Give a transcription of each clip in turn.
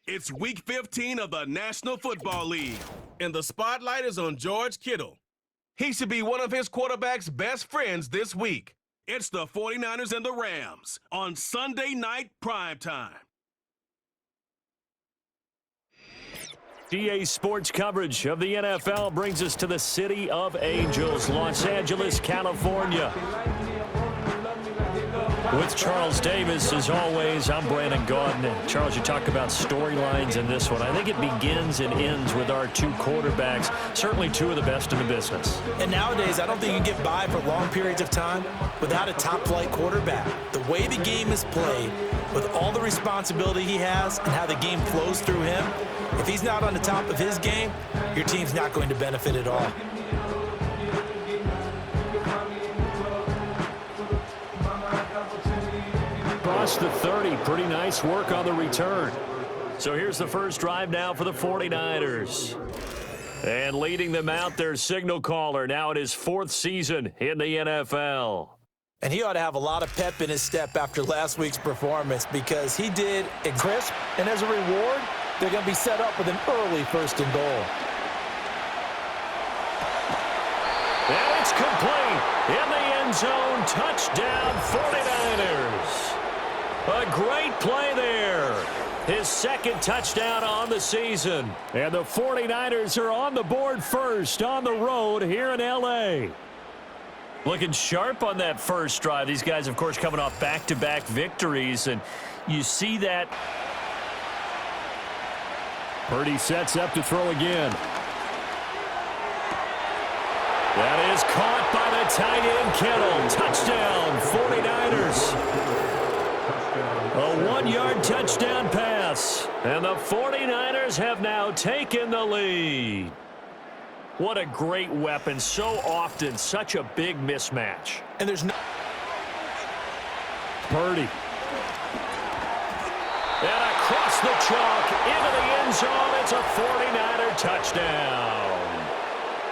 It's Week 15 of the National Football League, and the spotlight is on George Kittle. He should be one of his quarterback's best friends this week. It's the 49ers and the Rams on Sunday night primetime. GA Sports coverage of the NFL brings us to the City of Angels, Los Angeles, California. With Charles Davis, as always, I'm Brandon Gaudin. And Charles, you talk about storylines in this one. I think it begins and ends with our two quarterbacks, certainly two of the best in the business. And nowadays, I don't think you can get by for long periods of time without a top-flight quarterback. The way the game is played, with all the responsibility he has and how the game flows through him, if he's not on the top of his game, your team's not going to benefit at all. Across the 30, pretty nice work on the return. So here's the first drive now for the 49ers. And leading them out, their signal caller, now in his fourth season in the NFL. And he ought to have a lot of pep in his step after last week's performance because he did it crisp, and as a reward, they're going to be set up with an early 1st and goal. And it's complete in the end zone. Touchdown, 49ers. A great play there. His second touchdown on the season. And the 49ers are on the board first on the road here in L.A. Looking sharp on that first drive. These guys, of course, coming off back-to-back victories. And you see that. Purdy sets up to throw again. That is caught by the tight end, Kittle. Touchdown, 49ers. A 1-yard touchdown pass. And the 49ers have now taken the lead. What a great weapon. So often, such a big mismatch. And there's no... Purdy. And across the chalk into the end zone. It's a 49er touchdown.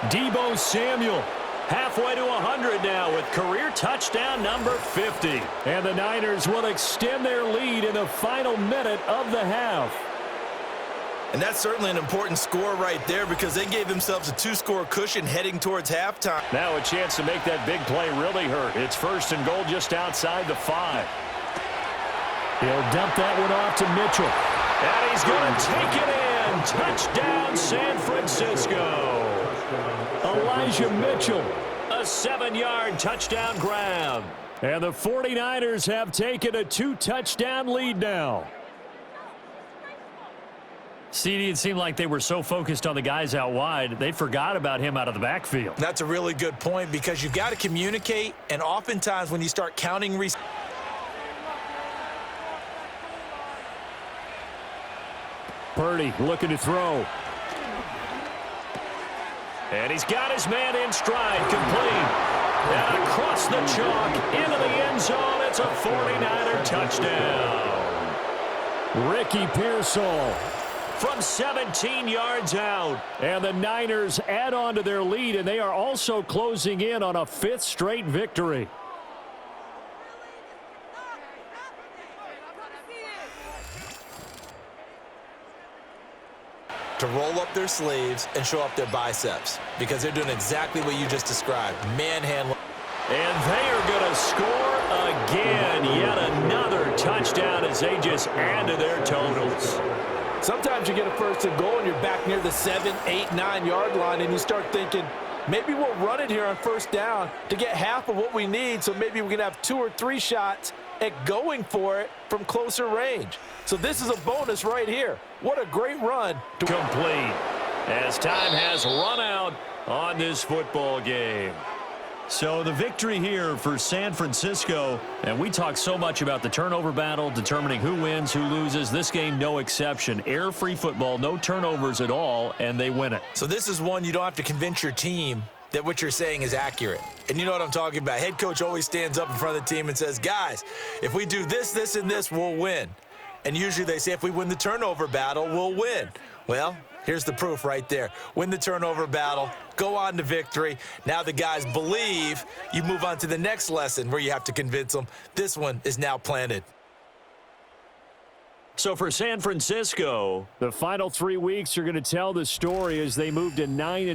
Deebo Samuel. Halfway to 100 now with career touchdown number 50. And the Niners will extend their lead in the final minute of the half. And that's certainly an important score right there because they gave themselves a 2-score cushion heading towards halftime. Now a chance to make that big play really hurt. It's 1st and goal just outside the 5. He'll dump that one off to Mitchell. And he's going to take it in. Touchdown, San Francisco. Elijah Mitchell, a 7-yard touchdown grab. And the 49ers have taken a 2-touchdown lead now. CD, it seemed like they were so focused on the guys out wide, they forgot about him out of the backfield. That's a really good point because you've got to communicate, and oftentimes when you start counting... Purdy looking to throw. And he's got his man in stride, complete. And across the chalk, into the end zone, it's a 49er touchdown. Ricky Pearsall from 17 yards out. And the Niners add on to their lead, and they are also closing in on a 5th straight victory. To roll up their sleeves and show up their biceps because they're doing exactly what you just described, manhandling. And they are going to score again. Yet another touchdown as they just add to their totals. Sometimes you get a 1st and goal and you're back near the 7, 8, 9-yard line and you start thinking, maybe we'll run it here on 1st down to get half of what we need so maybe we can have 2 or 3 shots at going for it from closer range. So this is a bonus right here. What a great run. Complete as time has run out on this football game. So the victory here for San Francisco, and we talk so much about the turnover battle, determining who wins, who loses. This game, no exception. Air-free football, no turnovers at all, and they win it. So this is one you don't have to convince your team that what you're saying is accurate. And you know what I'm talking about. Head coach always stands up in front of the team and says, guys, if we do this, this, and this, we'll win. And usually they say if we win the turnover battle, we'll win. Well, here's the proof right there. Win the turnover battle, go on to victory. Now the guys believe. You move on to the next lesson where you have to convince them. This one is now planted. So for San Francisco, the final 3 weeks are going to tell the story as they move to 9-.